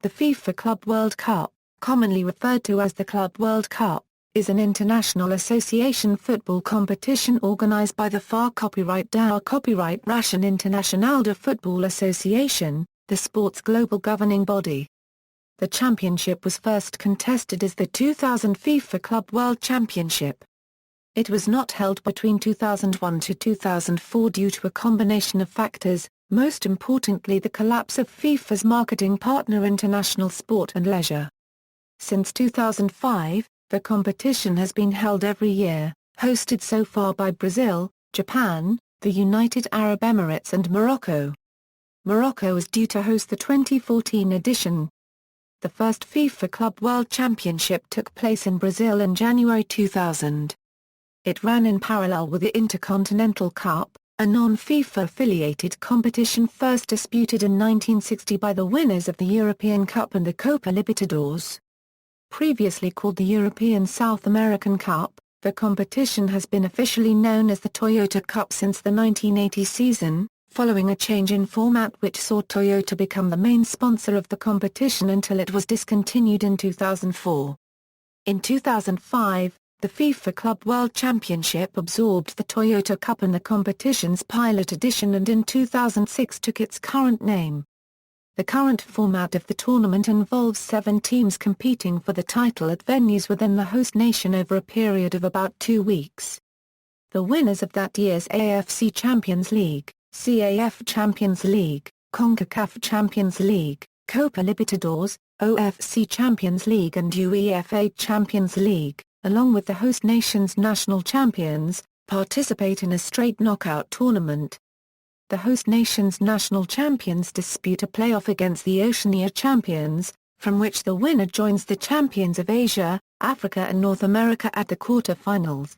The FIFA Club World Cup, commonly referred to as the Club World Cup, is an international association football competition organized by the FA Copyright DAO Fédération Internationale de Football Association, the sport's global governing body. The championship was first contested as the 2000 FIFA Club World Championship. It was not held between 2001 to 2004 due to a combination of factors, most importantly the collapse of FIFA's marketing partner International Sport and Leisure. Since 2005, the competition has been held every year, hosted so far by Brazil, Japan, the United Arab Emirates and Morocco. Morocco is due to host the 2014 edition. The first FIFA Club World Championship took place in Brazil in January 2000. It ran in parallel with the Intercontinental Cup, a non-FIFA-affiliated competition first disputed in 1960 by the winners of the European Cup and the Copa Libertadores. Previously called the European South American Cup, the competition has been officially known as the Toyota Cup since the 1980 season, following a change in format which saw Toyota become the main sponsor of the competition until it was discontinued in 2004. In 2005, the FIFA Club World Championship absorbed the Toyota Cup and the competition's pilot edition and in 2006 took its current name. The current format of the tournament involves 7 teams competing for the title at venues within the host nation over a period of about 2 weeks. The winners of that year's AFC Champions League, CAF Champions League, CONCACAF Champions League, Copa Libertadores, OFC Champions League and UEFA Champions League, along with the host nation's national champions, participate in a straight knockout tournament. The host nation's national champions dispute a playoff against the Oceania champions, from which the winner joins the champions of Asia, Africa and North America at the quarter-finals.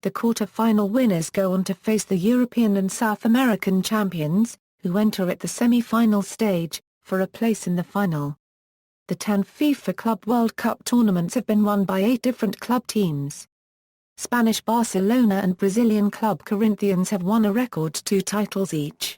The quarter-final winners go on to face the European and South American champions, who enter at the semi-final stage, for a place in the final. The 10 FIFA Club World Cup tournaments have been won by 8 different club teams. Spanish Barcelona and Brazilian club Corinthians have won a record 2 titles each.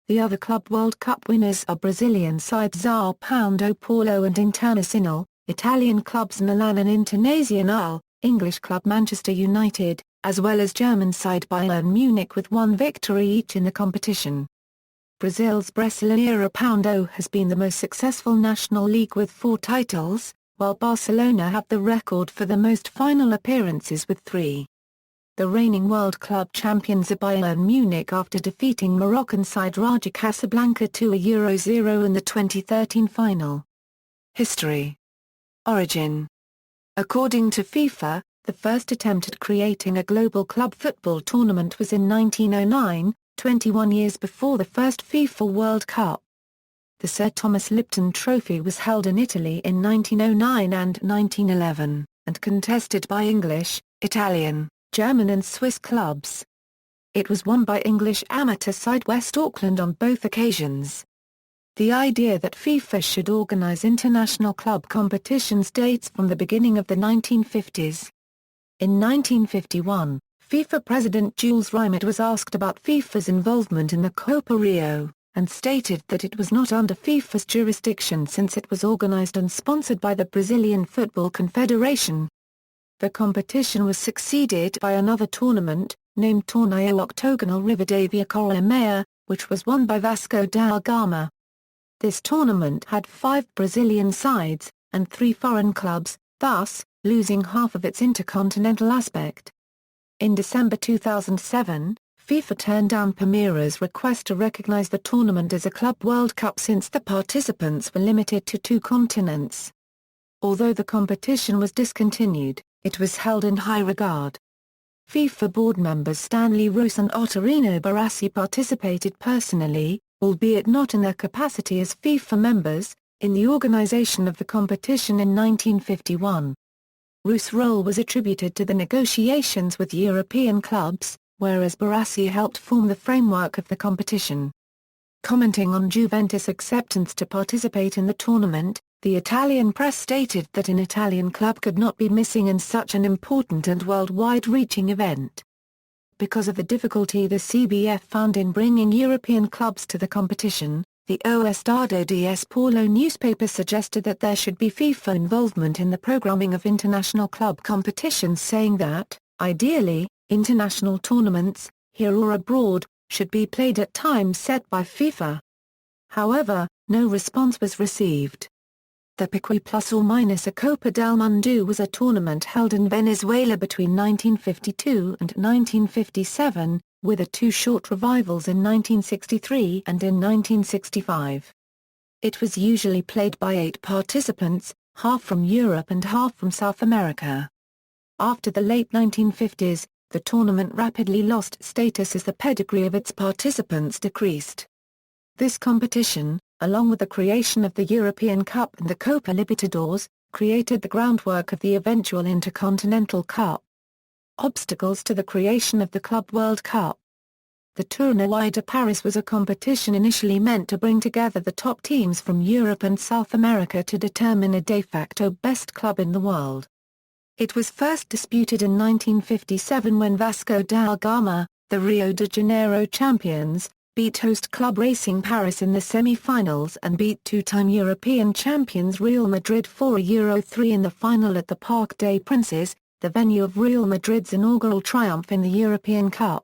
The other Club World Cup winners are Brazilian sides Sao Paulo and Internacional, Italian clubs Milan and Internazionale, English club Manchester United, as well as German side Bayern Munich with 1 victory each in the competition. Brazil's Brasileirão has been the most successful national league with 4 titles, while Barcelona have the record for the most final appearances with 3. The reigning World Club champions are Bayern Munich after defeating Moroccan side Raja Casablanca 2-0 in the 2013 final. History. Origin. According to FIFA, the first attempt at creating a global club football tournament was in 1909, 21 years before the first FIFA World Cup. The Sir Thomas Lipton Trophy was held in Italy in 1909 and 1911, and contested by English, Italian, German and Swiss clubs. It was won by English amateur side West Auckland on both occasions. The idea that FIFA should organise international club competitions dates from the beginning of the 1950s. In 1951, FIFA President Jules Rimet was asked about FIFA's involvement in the Copa Rio, and stated that it was not under FIFA's jurisdiction since it was organized and sponsored by the Brazilian Football Confederation. The competition was succeeded by another tournament, named Torneio Octogonal Rivadavia Correia, which was won by Vasco da Gama. This tournament had 5 Brazilian sides, and 3 foreign clubs, thus, losing half of its intercontinental aspect. In December 2007, FIFA turned down Palmeira's request to recognize the tournament as a Club World Cup since the participants were limited to 2 continents. Although the competition was discontinued, it was held in high regard. FIFA board members Stanley Roos and Ottorino Barassi participated personally, albeit not in their capacity as FIFA members, in the organization of the competition in 1951. Roos' role was attributed to the negotiations with European clubs, whereas Barassi helped form the framework of the competition. Commenting on Juventus' acceptance to participate in the tournament, the Italian press stated that an Italian club could not be missing in such an important and worldwide-reaching event. Because of the difficulty the CBF found in bringing European clubs to the competition, the O Estado de S. Paulo newspaper suggested that there should be FIFA involvement in the programming of international club competitions, saying that, ideally, international tournaments, here or abroad, should be played at times set by FIFA. However, no response was received. The Piqui Plus or minus a Copa del Mundo was a tournament held in Venezuela between 1952 and 1957, with two short revivals in 1963 and in 1965. It was usually played by 8 participants, half from Europe and half from South America. After the late 1950s, the tournament rapidly lost status as the pedigree of its participants decreased. This competition, along with the creation of the European Cup and the Copa Libertadores, created the groundwork of the eventual Intercontinental Cup. Obstacles to the creation of the Club World Cup. The Tournoi de Paris was a competition initially meant to bring together the top teams from Europe and South America to determine a de facto best club in the world. It was first disputed in 1957 when Vasco da Gama, the Rio de Janeiro champions, beat host club Racing Paris in the semi-finals and beat two-time European champions Real Madrid 4-3 in the final at the Parc des Princes, the venue of Real Madrid's inaugural triumph in the European Cup.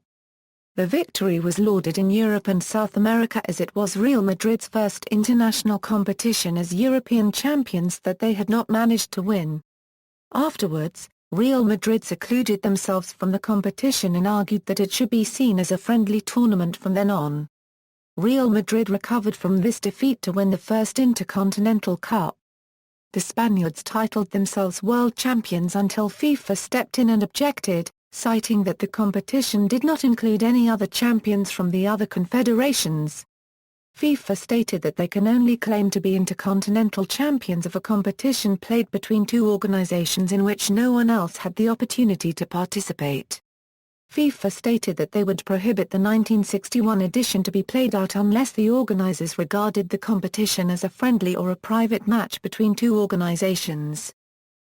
The victory was lauded in Europe and South America as it was Real Madrid's first international competition as European champions that they had not managed to win. Afterwards, Real Madrid secluded themselves from the competition and argued that it should be seen as a friendly tournament from then on. Real Madrid recovered from this defeat to win the first Intercontinental Cup. The Spaniards titled themselves world champions until FIFA stepped in and objected, citing that the competition did not include any other champions from the other confederations. FIFA stated that they can only claim to be intercontinental champions of a competition played between two organizations in which no one else had the opportunity to participate. FIFA stated that they would prohibit the 1961 edition to be played out unless the organizers regarded the competition as a friendly or a private match between two organizations.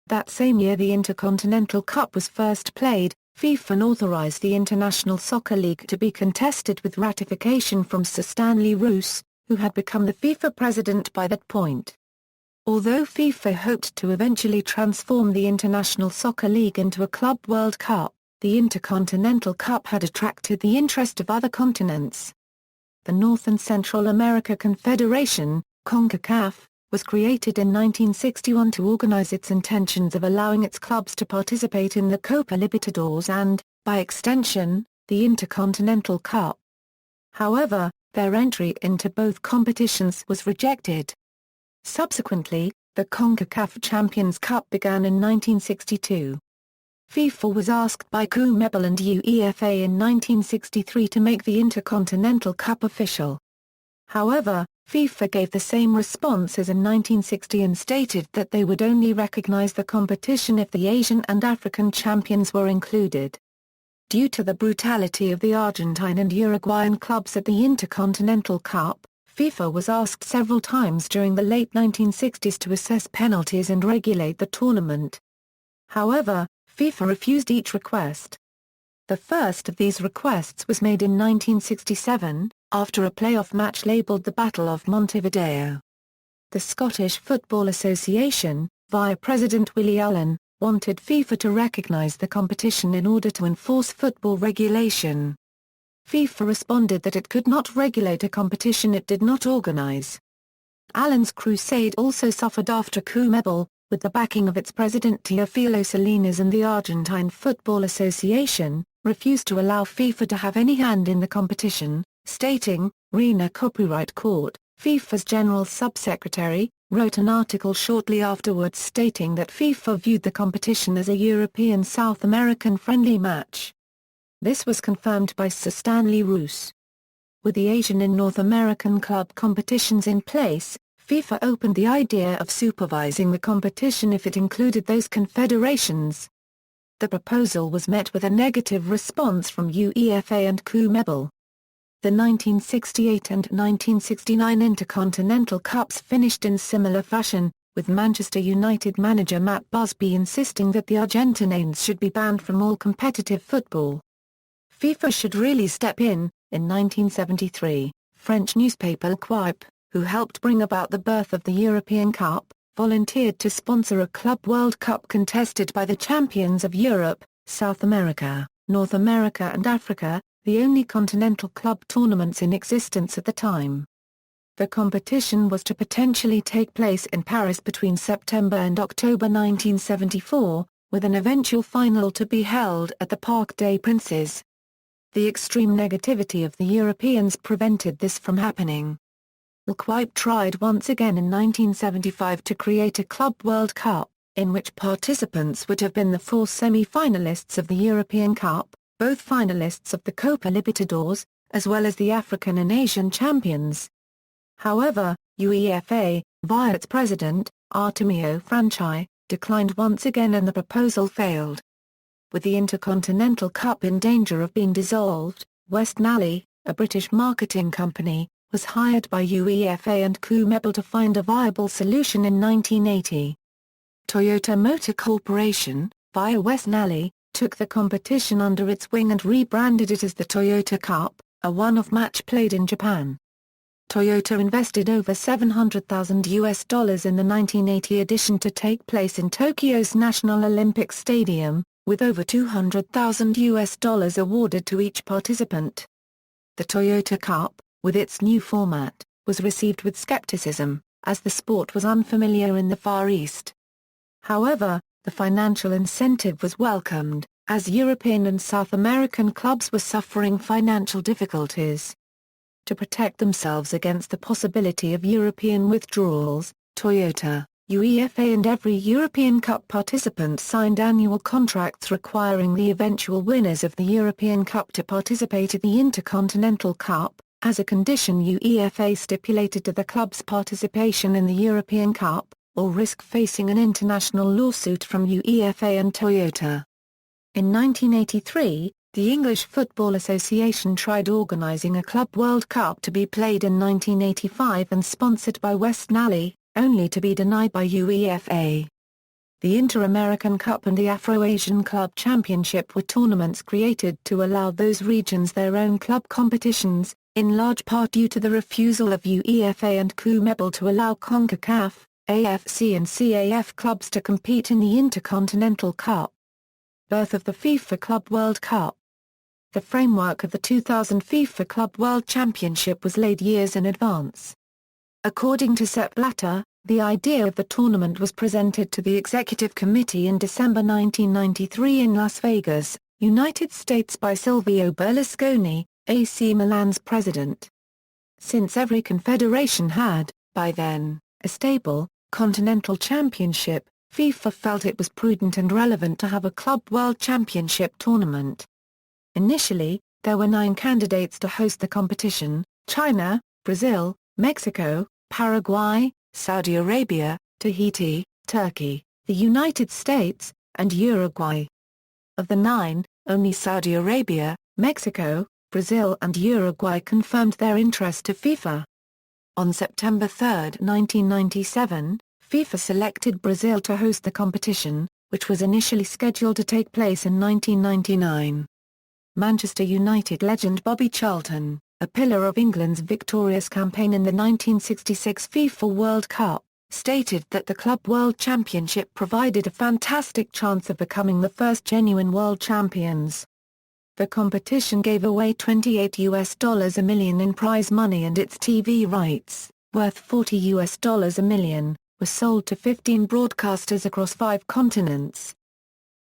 That same year the Intercontinental Cup was first played. FIFA authorized the International Soccer League to be contested with ratification from Sir Stanley Roos, who had become the FIFA president by that point. Although FIFA hoped to eventually transform the International Soccer League into a Club World Cup, the Intercontinental Cup had attracted the interest of other continents. The North and Central America Confederation, CONCACAF, was created in 1961 to organize its intentions of allowing its clubs to participate in the Copa Libertadores and, by extension, the Intercontinental Cup. However, their entry into both competitions was rejected. Subsequently, the CONCACAF Champions Cup began in 1962. FIFA was asked by CONMEBOL and UEFA in 1963 to make the Intercontinental Cup official. However, FIFA gave the same response as in 1960 and stated that they would only recognize the competition if the Asian and African champions were included. Due to the brutality of the Argentine and Uruguayan clubs at the Intercontinental Cup, FIFA was asked several times during the late 1960s to assess penalties and regulate the tournament. However, FIFA refused each request. The first of these requests was made in 1967, after a playoff match labelled the Battle of Montevideo. The Scottish Football Association, via President Willie Allen, wanted FIFA to recognise the competition in order to enforce football regulation. FIFA responded that it could not regulate a competition it did not organise. Allen's crusade also suffered after CONMEBOL, with the backing of its president Teofilo Salinas and the Argentine Football Association, refused to allow FIFA to have any hand in the competition, stating, "RINA Copyright Court," FIFA's general subsecretary, wrote an article shortly afterwards stating that FIFA viewed the competition as a European-South American friendly match. This was confirmed by Sir Stanley Roos. With the Asian and North American club competitions in place, FIFA opened the idea of supervising the competition if it included those confederations. The proposal was met with a negative response from UEFA and CONMEBOL. The 1968 and 1969 Intercontinental Cups finished in similar fashion, with Manchester United manager Matt Busby insisting that the Argentines should be banned from all competitive football. FIFA should really step in. In 1973, French newspaper L'Equipe, who helped bring about the birth of the European Cup, volunteered to sponsor a Club World Cup contested by the champions of Europe, South America, North America and Africa, the only continental club tournaments in existence at the time. The competition was to potentially take place in Paris between September and October 1974, with an eventual final to be held at the Parc des Princes. The extreme negativity of the Europeans prevented this from happening. Quite tried once again in 1975 to create a Club World Cup, in which participants would have been the four semi-finalists of the European Cup, both finalists of the Copa Libertadores, as well as the African and Asian champions. However, UEFA, via its president, Artemio Franchi, declined once again and the proposal failed. With the Intercontinental Cup in danger of being dissolved, Westnally, a British marketing company, was hired by UEFA and CONMEBOL to find a viable solution in 1980. Toyota Motor Corporation, via Westnally, took the competition under its wing and rebranded it as the Toyota Cup, a one-off match played in Japan. Toyota invested over $700,000 in the 1980 edition to take place in Tokyo's National Olympic Stadium, with over $200,000 awarded to each participant. The Toyota Cup, with its new format, was received with skepticism, as the sport was unfamiliar in the Far East. However, the financial incentive was welcomed, as European and South American clubs were suffering financial difficulties. To protect themselves against the possibility of European withdrawals, Toyota, UEFA and every European Cup participant signed annual contracts requiring the eventual winners of the European Cup to participate in the Intercontinental Cup, as a condition UEFA stipulated to the club's participation in the European Cup, or risk facing an international lawsuit from UEFA and Toyota. In 1983, the English Football Association tried organising a Club World Cup to be played in 1985 and sponsored by Westnally, only to be denied by UEFA. The Inter-American Cup and the Afro-Asian Club Championship were tournaments created to allow those regions their own club competitions, in large part due to the refusal of UEFA and CONMEBOL to allow CONCACAF, AFC and CAF clubs to compete in the Intercontinental Cup. Birth of the FIFA Club World Cup. The framework of the 2000 FIFA Club World Championship was laid years in advance. According to Sepp Blatter, the idea of the tournament was presented to the Executive Committee in December 1993 in Las Vegas, United States by Silvio Berlusconi, AC Milan's president. Since every confederation had, by then, a stable, continental championship, FIFA felt it was prudent and relevant to have a Club World Championship tournament. Initially, there were 9 candidates to host the competition: China, Brazil, Mexico, Paraguay, Saudi Arabia, Tahiti, Turkey, the United States, and Uruguay. Of the 9, only Saudi Arabia, Mexico, Brazil and Uruguay confirmed their interest to FIFA. On September 3, 1997, FIFA selected Brazil to host the competition, which was initially scheduled to take place in 1999. Manchester United legend Bobby Charlton, a pillar of England's victorious campaign in the 1966 FIFA World Cup, stated that the Club World Championship provided a fantastic chance of becoming the first genuine world champions. The competition gave away $28 a million in prize money, and its TV rights, worth $40 a million, were sold to 15 broadcasters across 5 continents.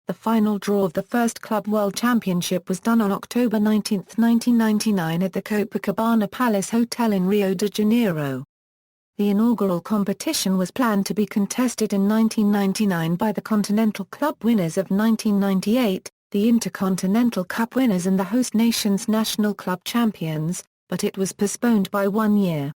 The final draw of the first Club World Championship was done on October 19, 1999 at the Copacabana Palace Hotel in Rio de Janeiro. The inaugural competition was planned to be contested in 1999 by the Continental Club winners of 1998, the Intercontinental Cup winners and the host nation's national club champions, but it was postponed by 1 year.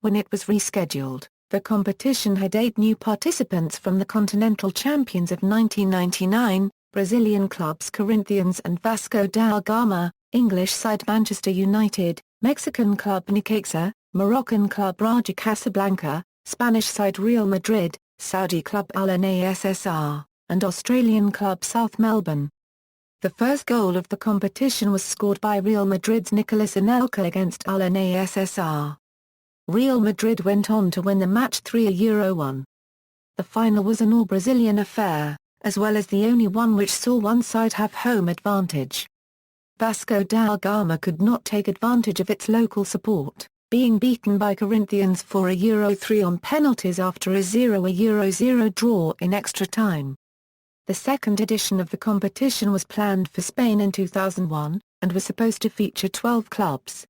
When it was rescheduled, the competition had 8 new participants from the continental champions of 1999, Brazilian clubs Corinthians and Vasco da Gama, English side Manchester United, Mexican club Necaxa, Moroccan club Raja Casablanca, Spanish side Real Madrid, Saudi club Al Nassr, and Australian club South Melbourne. The first goal of the competition was scored by Real Madrid's Nicolas Anelka against Al Nassr. Real Madrid went on to win the match 3-1. The final was an all-Brazilian affair, as well as the only one which saw one side have home advantage. Vasco da Gama could not take advantage of its local support, being beaten by Corinthians 4-3 on penalties after a 0-0 draw in extra time. The second edition of the competition was planned for Spain in 2001, and was supposed to feature 12 clubs.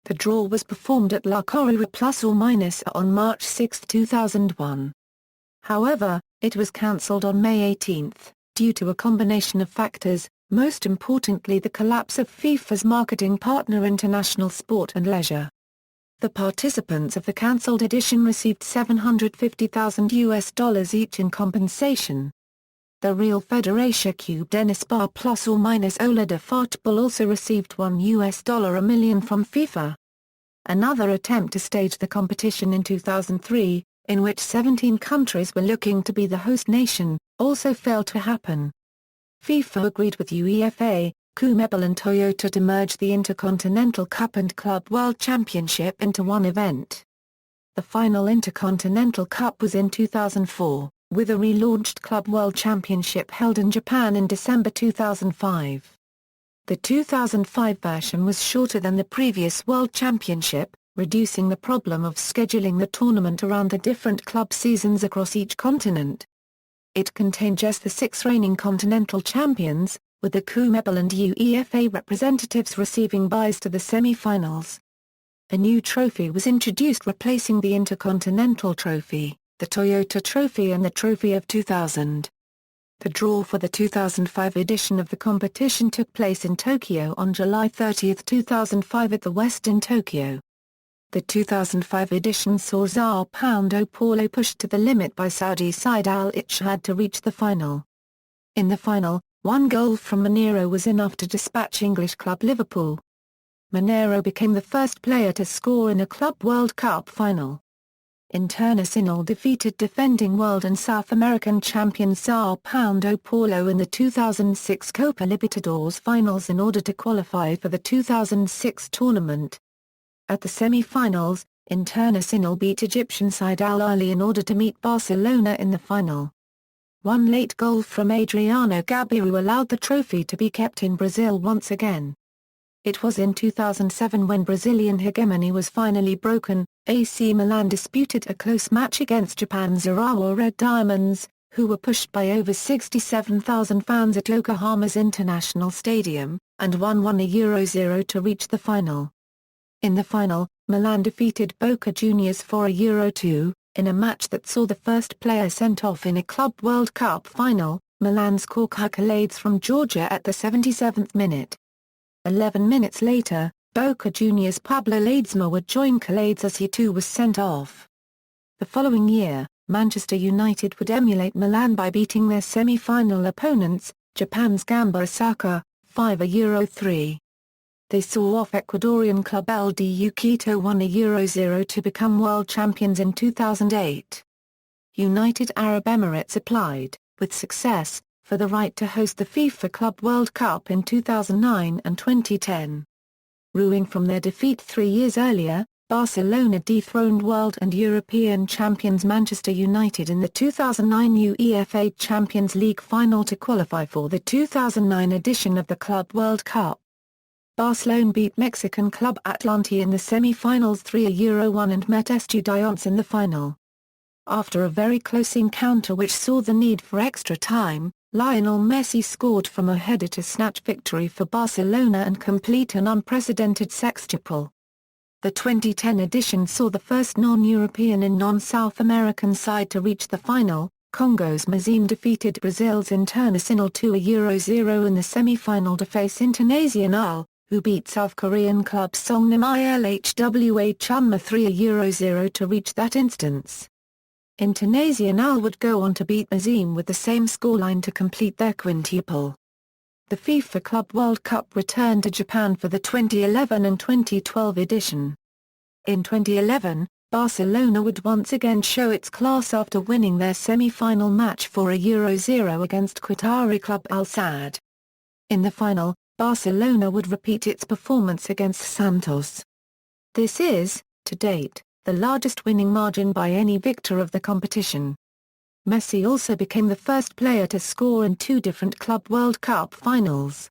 The draw was performed at La Corrida ± on March 6, 2001. However, it was cancelled on May 18, due to a combination of factors, most importantly the collapse of FIFA's marketing partner International Sport and Leisure. The participants of the cancelled edition received $750,000 each in compensation. The Real Fédération Club d'Espoir ± Ola de Football also received $1 million from FIFA. Another attempt to stage the competition in 2003, in which 17 countries were looking to be the host nation, also failed to happen. FIFA agreed with UEFA, CONMEBOL and Toyota to merge the Intercontinental Cup and Club World Championship into one event. The final Intercontinental Cup was in 2004, with a relaunched Club World Championship held in Japan in December 2005. The 2005 version was shorter than the previous World Championship, reducing the problem of scheduling the tournament around the different club seasons across each continent. It contained just the 6 reigning continental champions, with the CONMEBOL and UEFA representatives receiving byes to the semi-finals. A new trophy was introduced replacing the Intercontinental Trophy, the Toyota Trophy and the Trophy of 2000. The draw for the 2005 edition of the competition took place in Tokyo on July 30, 2005 at the West in Tokyo. The 2005 edition saw Sao Paulo pushed to the limit by Saudi side Al Ittihad to reach the final. In the final, one goal from Mineiro was enough to dispatch English club Liverpool. Mineiro became the first player to score in a Club World Cup final. Internacional defeated defending world and South American champion Sao Paulo in the 2006 Copa Libertadores finals in order to qualify for the 2006 tournament. At the semi-finals, Internacional beat Egyptian side Al Ahly in order to meet Barcelona in the final. One late goal from Adriano Gabiru allowed the trophy to be kept in Brazil once again. It was in 2007 when Brazilian hegemony was finally broken. AC Milan disputed a close match against Japan's Urawa Red Diamonds, who were pushed by over 67,000 fans at Yokohama's International Stadium, and won 1-0 to reach the final. In the final, Milan defeated Boca Juniors 4-2, in a match that saw the first player sent off in a Club World Cup final, Milan's Korkut Kalades from Georgia at the 77th minute. 11 minutes later, Boca Juniors' Pablo Ledesma would join Kalades as he too was sent off. The following year, Manchester United would emulate Milan by beating their semi-final opponents, Japan's Gamba Osaka, 5-3. They saw off Ecuadorian club LDU Quito 1-0 to become world champions in 2008. United Arab Emirates applied, with success, for the right to host the FIFA Club World Cup in 2009 and 2010. Ruling from their defeat 3 years earlier, Barcelona dethroned world and European champions Manchester United in the 2009 UEFA Champions League final to qualify for the 2009 edition of the Club World Cup. Barcelona beat Mexican club Atlante in the semi-finals 3-1 and met Estudiantes in the final. After a very close encounter which saw the need for extra time, Lionel Messi scored from a header to snatch victory for Barcelona and complete an unprecedented sextuple. The 2010 edition saw the first non-European and non-South American side to reach the final. Congo's Mazembe defeated Brazil's Internacional 2-0 in the semi-final to face Internacionale, who beat South Korean club Songnam Ilhwa Chunma 3-0 to reach that instance. Internacional would go on to beat Mazembe with the same scoreline to complete their quintuple. The FIFA Club World Cup returned to Japan for the 2011 and 2012 edition. In 2011, Barcelona would once again show its class after winning their semi-final match 4-0 against Qatari club Al Sadd. In the final, Barcelona would repeat its performance against Santos. This is, to date, the largest winning margin by any victor of the competition. Messi also became the first player to score in two different Club World Cup finals.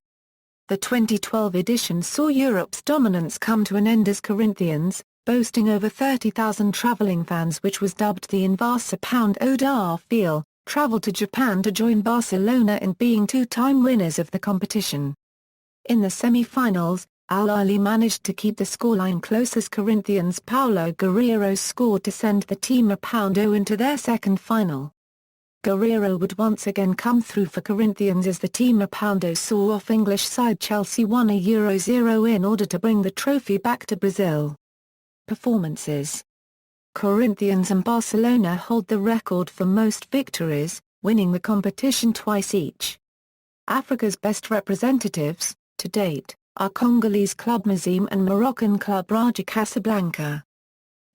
The 2012 edition saw Europe's dominance come to an end as Corinthians, boasting over 30,000 travelling fans, which was dubbed the Invasa Pound Odar Feel, travelled to Japan to join Barcelona in being two-time winners of the competition. In the semi-finals, Al Ahly managed to keep the scoreline close as Corinthians' Paulo Guerreiro scored to send the team a £0 into their second final. Guerreiro would once again come through for Corinthians as the team a £0 saw off English side Chelsea 1-0 in order to bring the trophy back to Brazil. Performances. Corinthians and Barcelona hold the record for most victories, winning the competition twice each. Africa's best representatives, to date, are Congolese club Mazembe and Moroccan club Raja Casablanca.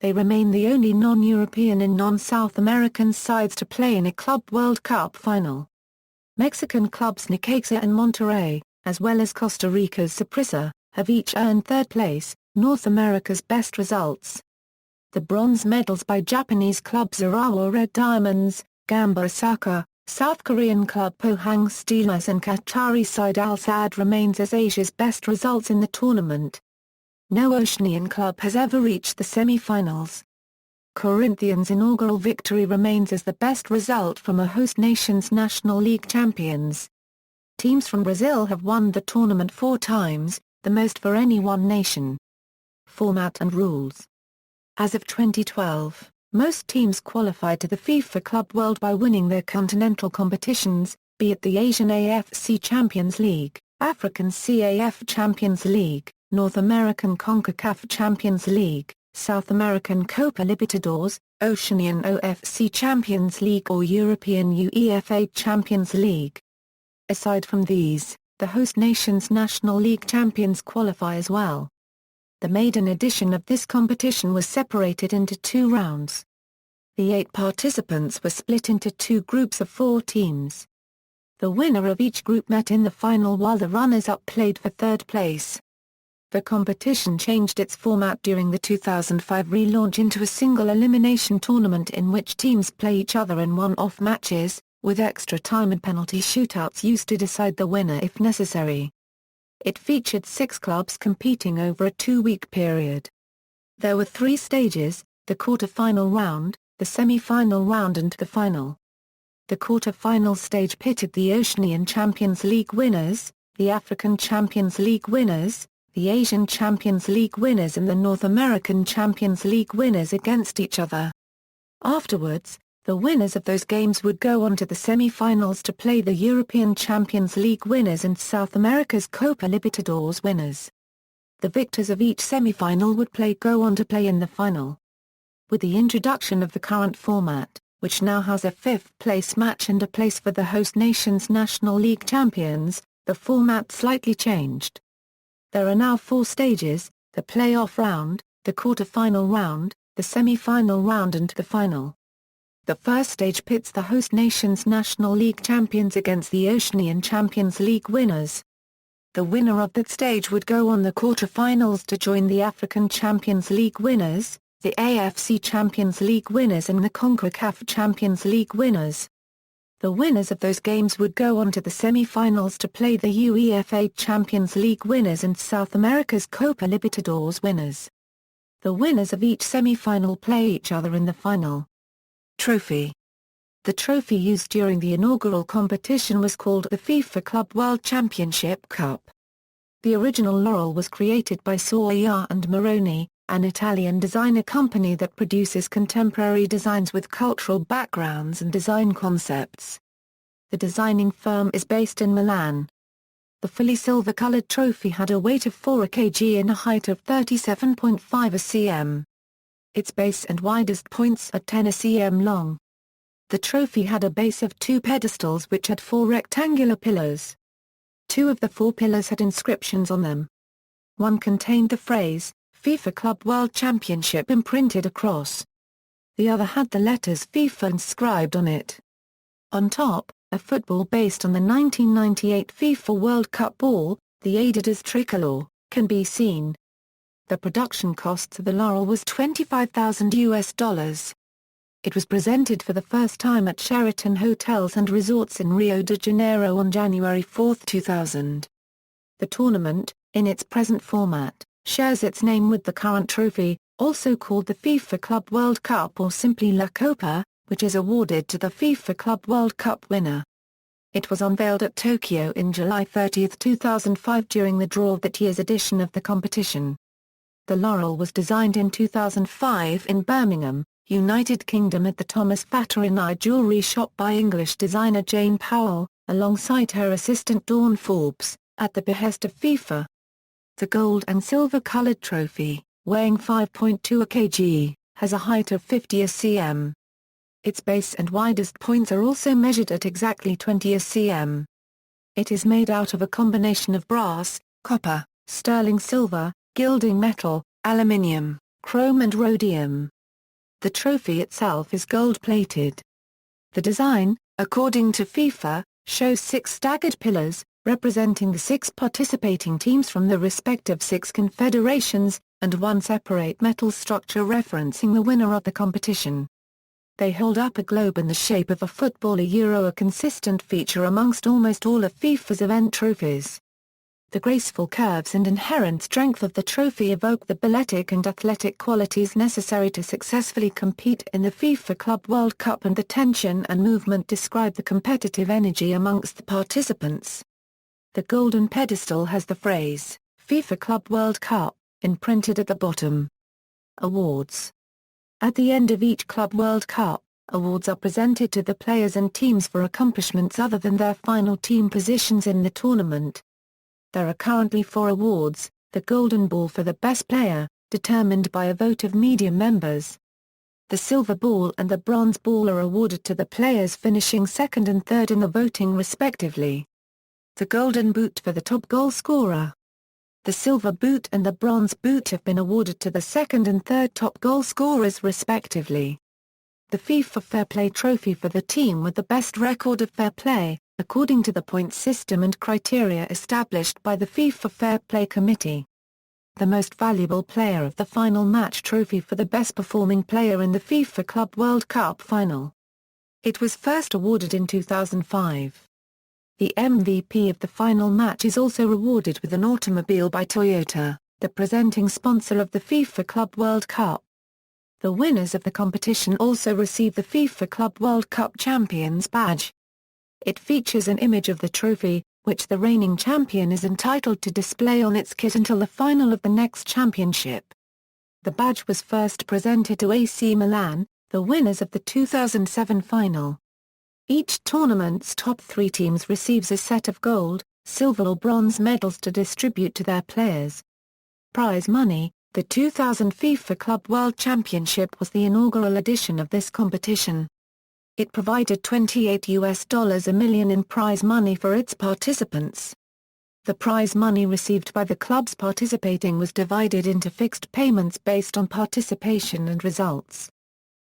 They remain the only non-European and non-South American sides to play in a Club World Cup final. Mexican clubs Necaxa and Monterrey, as well as Costa Rica's Saprissa, have each earned third place, North America's best results. The bronze medals by Japanese club Urawa Red Diamonds, Gamba Osaka, South Korean club Pohang Steelers and Qatari side Al Saad remains as Asia's best results in the tournament. No Oceanian club has ever reached the semi-finals. Corinthians' inaugural victory remains as the best result from a host nation's National League champions. Teams from Brazil have won the tournament 4 times, the most for any one nation. Format and rules. As of 2012, most teams qualify to the FIFA Club World by winning their continental competitions, be it the Asian AFC Champions League, African CAF Champions League, North American CONCACAF Champions League, South American Copa Libertadores, Oceanian OFC Champions League or European UEFA Champions League. Aside from these, the host nation's National League champions qualify as well. The maiden edition of this competition was separated into 2 rounds. The 8 participants were split into 2 groups of 4 teams. The winner of each group met in the final while the runners-up played for third place. The competition changed its format during the 2005 relaunch into a single elimination tournament in which teams play each other in one-off matches, with extra time and penalty shootouts used to decide the winner if necessary. It featured 6 clubs competing over a 2-week period. There were 3 stages, the quarter-final round, the semi-final round and the final. The quarter-final stage pitted the Oceanian Champions League winners, the African Champions League winners, the Asian Champions League winners and the North American Champions League winners against each other. Afterwards, the winners of those games would go on to the semi-finals to play the European Champions League winners and South America's Copa Libertadores winners. The victors of each semi-final would go on to play in the final. With the introduction of the current format, which now has a 5th-place match and a place for the host nation's National League champions, the format slightly changed. There are now 4 stages, the play-off round, the quarter-final round, the semi-final round and the final. The first stage pits the host nation's National League champions against the Oceanian Champions League winners. The winner of that stage would go on the quarter-finals to join the African Champions League winners, the AFC Champions League winners and the CONCACAF Champions League winners. The winners of those games would go on to the semi-finals to play the UEFA Champions League winners and South America's Copa Libertadores winners. The winners of each semi-final play each other in the final. Trophy. The trophy used during the inaugural competition was called the FIFA Club World Championship Cup. The original laurel was created by Sawyer and Moroni, an Italian designer company that produces contemporary designs with cultural backgrounds and design concepts. The designing firm is based in Milan. The fully silver-colored trophy had a weight of 4 kg and a height of 37.5 cm. Its base and widest points are 10 cm long. The trophy had a base of 2 pedestals which had 4 rectangular pillars. 2 of the 4 pillars had inscriptions on them. One contained the phrase, FIFA Club World Championship imprinted across. The other had the letters FIFA inscribed on it. On top, a football based on the 1998 FIFA World Cup ball, the Adidas tricolor, can be seen. The production costs of the laurel was $25,000. It was presented for the first time at Sheraton Hotels and Resorts in Rio de Janeiro on January 4, 2000. The tournament, in its present format, shares its name with the current trophy, also called the FIFA Club World Cup or simply La Copa, which is awarded to the FIFA Club World Cup winner. It was unveiled at Tokyo in July 30, 2005 during the draw of that year's edition of the competition. The laurel was designed in 2005 in Birmingham, United Kingdom at the Thomas Fattorini jewellery shop by English designer Jane Powell, alongside her assistant Dawn Forbes, at the behest of FIFA. The gold and silver-coloured trophy, weighing 5.2 kg, has a height of 50 cm. Its base and widest points are also measured at exactly 20 cm. It is made out of a combination of brass, copper, sterling silver, gilding metal, aluminium, chrome and rhodium. The trophy itself is gold-plated. The design, according to FIFA, shows 6 staggered pillars, representing the 6 participating teams from the respective 6 confederations, and 1 separate metal structure referencing the winner of the competition. They hold up a globe in the shape of a football, a consistent feature amongst almost all of FIFA's event trophies. The graceful curves and inherent strength of the trophy evoke the balletic and athletic qualities necessary to successfully compete in the FIFA Club World Cup, and the tension and movement describe the competitive energy amongst the participants. The golden pedestal has the phrase, FIFA Club World Cup, imprinted at the bottom. Awards. At the end of each Club World Cup, awards are presented to the players and teams for accomplishments other than their final team positions in the tournament. There are currently 4 awards: the Golden Ball for the best player, determined by a vote of media members. The Silver Ball and the Bronze Ball are awarded to the players finishing second and third in the voting respectively. The Golden Boot for the top goal scorer. The Silver Boot and the Bronze Boot have been awarded to the second and third top goal scorers respectively. The FIFA Fair Play Trophy for the team with the best record of fair play, according to the point system and criteria established by the FIFA Fair Play Committee. The Most Valuable Player of the Final Match Trophy for the best performing player in the FIFA Club World Cup final. It was first awarded in 2005. The MVP of the final match is also rewarded with an automobile by Toyota, the presenting sponsor of the FIFA Club World Cup. The winners of the competition also receive the FIFA Club World Cup Champions Badge. It features an image of the trophy, which the reigning champion is entitled to display on its kit until the final of the next championship. The badge was first presented to AC Milan, the winners of the 2007 final. Each tournament's top 3 teams receives a set of gold, silver or bronze medals to distribute to their players. Prize money. The 2000 FIFA Club World Championship was the inaugural edition of this competition. It provided $28 million in prize money for its participants. The prize money received by the clubs participating was divided into fixed payments based on participation and results.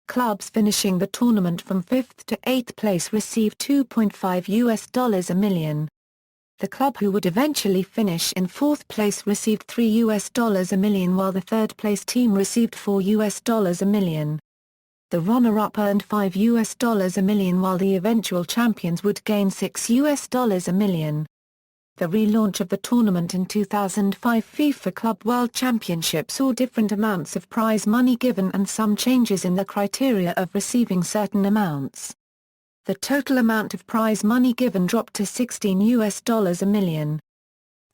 Clubs finishing the tournament from 5th to 8th place received $2.5 million. The club who would eventually finish in 4th place received $3 million, while the 3rd place team received $4 million. The runner-up earned $5 million, while the eventual champions would gain $6 million. The relaunch of the tournament in 2005 FIFA Club World Championship saw different amounts of prize money given and some changes in the criteria of receiving certain amounts. The total amount of prize money given dropped to $16 million.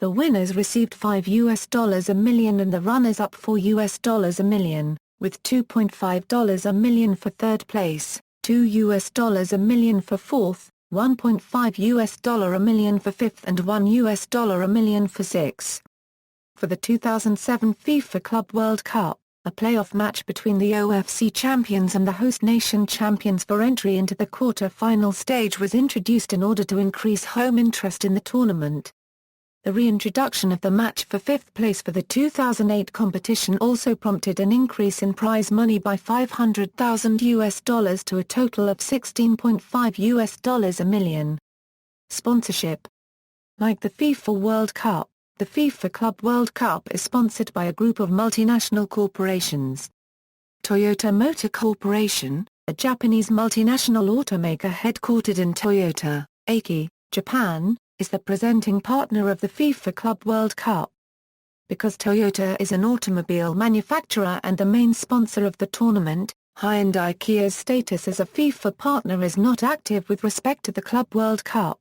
The winners received $5 million and the runners-up $4 million, with $2.5 million for 3rd place, $2 million for 4th, $1.5 million for 5th and $1 million for 6th. For the 2007 FIFA Club World Cup, a playoff match between the OFC champions and the host nation champions for entry into the quarter-final stage was introduced in order to increase home interest in the tournament. The reintroduction of the match for 5th place for the 2008 competition also prompted an increase in prize money by $500,000 to a total of $16.5 million. Sponsorship. Like the FIFA World Cup, The FIFA Club World Cup is sponsored by a group of multinational corporations. Toyota Motor Corporation, a Japanese multinational automaker headquartered in Toyota, Aichi, Japan, is the presenting partner of the FIFA Club World Cup. Because Toyota is an automobile manufacturer and the main sponsor of the tournament, Hyundai Kia's status as a FIFA partner is not active with respect to the Club World Cup.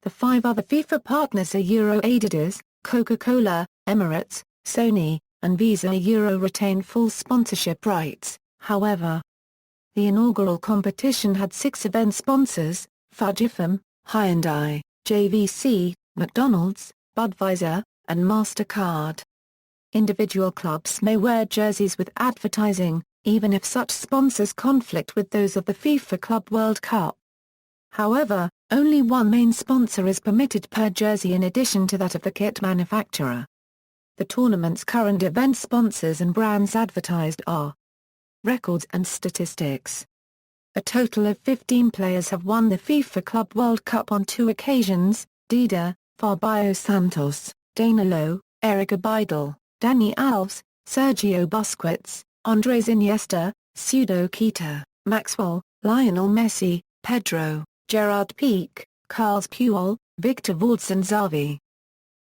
The 5 other FIFA partners are Adidas, Coca-Cola, Emirates, Sony, and Visa. Retain full sponsorship rights, however. The inaugural competition had 6 event sponsors: Fujifilm, Hyundai, JVC, McDonald's, Budweiser, and MasterCard. Individual clubs may wear jerseys with advertising, even if such sponsors conflict with those of the FIFA Club World Cup. However, only one main sponsor is permitted per jersey in addition to that of the kit manufacturer. The tournament's current event sponsors and brands advertised are: Records and statistics. A total of 15 players have won the FIFA Club World Cup on 2 occasions: Dida, Fabio Santos, Danilo, Eric Abidal, Dani Alves, Sergio Busquets, Andres Iniesta, Pseudo Keita, Maxwell, Lionel Messi, Pedro, Gerard Pique, Carles Puyol, Victor Valdés and Xavi.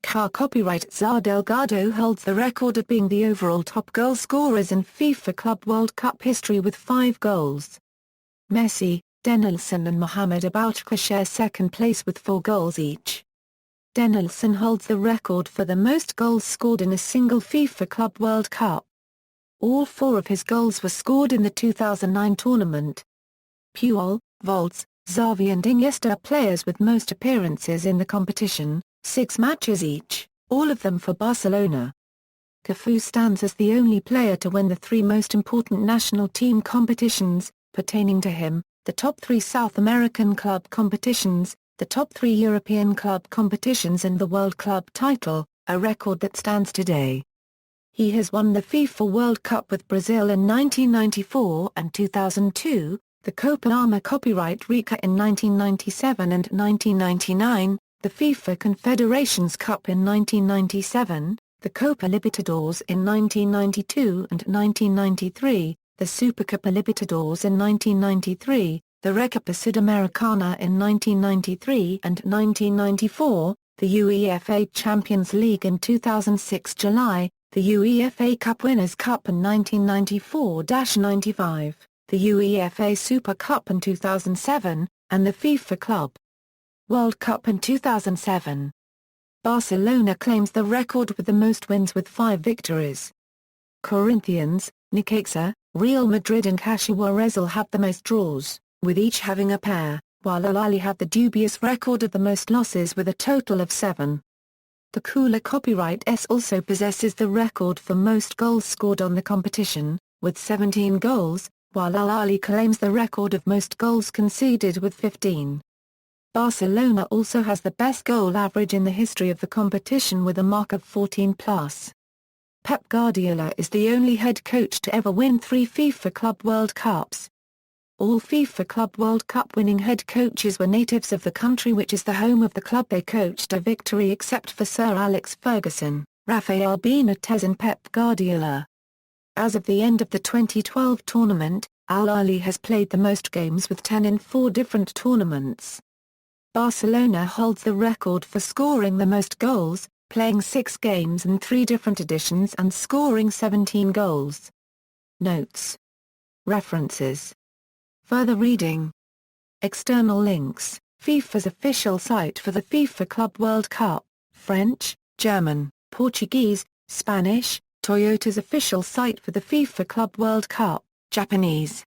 Copyright Zá Delgado holds the record of being the overall top goal scorers in FIFA Club World Cup history with 5 goals. Messi, Denilson and Mohamed Aboutrika share second place with 4 goals each. Denilson holds the record for the most goals scored in a single FIFA Club World Cup. All 4 of his goals were scored in the 2009 tournament. Puyol, Valdés, Xavi and Iniesta are players with most appearances in the competition, 6 matches each, all of them for Barcelona. Cafu stands as the only player to win the 3 most important national team competitions, pertaining to him, the top 3 South American club competitions, the top 3 European club competitions and the World Club title, a record that stands today. He has won the FIFA World Cup with Brazil in 1994 and 2002, the Copa Arma Copyright Rica in 1997 and 1999, the FIFA Confederations Cup in 1997, the Copa Libertadores in 1992 and 1993, the Supercopa Libertadores in 1993, the Recopa Sudamericana in 1993 and 1994, the UEFA Champions League in 2006 July, the UEFA Cup Winners' Cup in 1994-95, the UEFA Super Cup in 2007, and the FIFA Club World Cup in 2007. Barcelona claims the record with the most wins with 5 victories. Corinthians, Necaxa, Real Madrid and Kashiwa Real have the most draws, with each having a pair, while Al Ahly have the dubious record of the most losses with a total of 7. The Kula Copyright S also possesses the record for most goals scored on the competition, with 17 goals, while Al Ahly claims the record of most goals conceded with 15. Barcelona also has the best goal average in the history of the competition with a mark of 14+. Pep Guardiola is the only head coach to ever win 3 FIFA Club World Cups. All FIFA Club World Cup winning head coaches were natives of the country which is the home of the club they coached a victory except for Sir Alex Ferguson, Rafael Benitez and Pep Guardiola. As of the end of the 2012 tournament, Al Ahly has played the most games with 10 in 4 different tournaments. Barcelona holds the record for scoring the most goals, playing 6 games in 3 different editions and scoring 17 goals. Notes. References. Further reading. External links: FIFA's official site for the FIFA Club World Cup, French, German, Portuguese, Spanish, Toyota's official site for the FIFA Club World Cup, Japanese.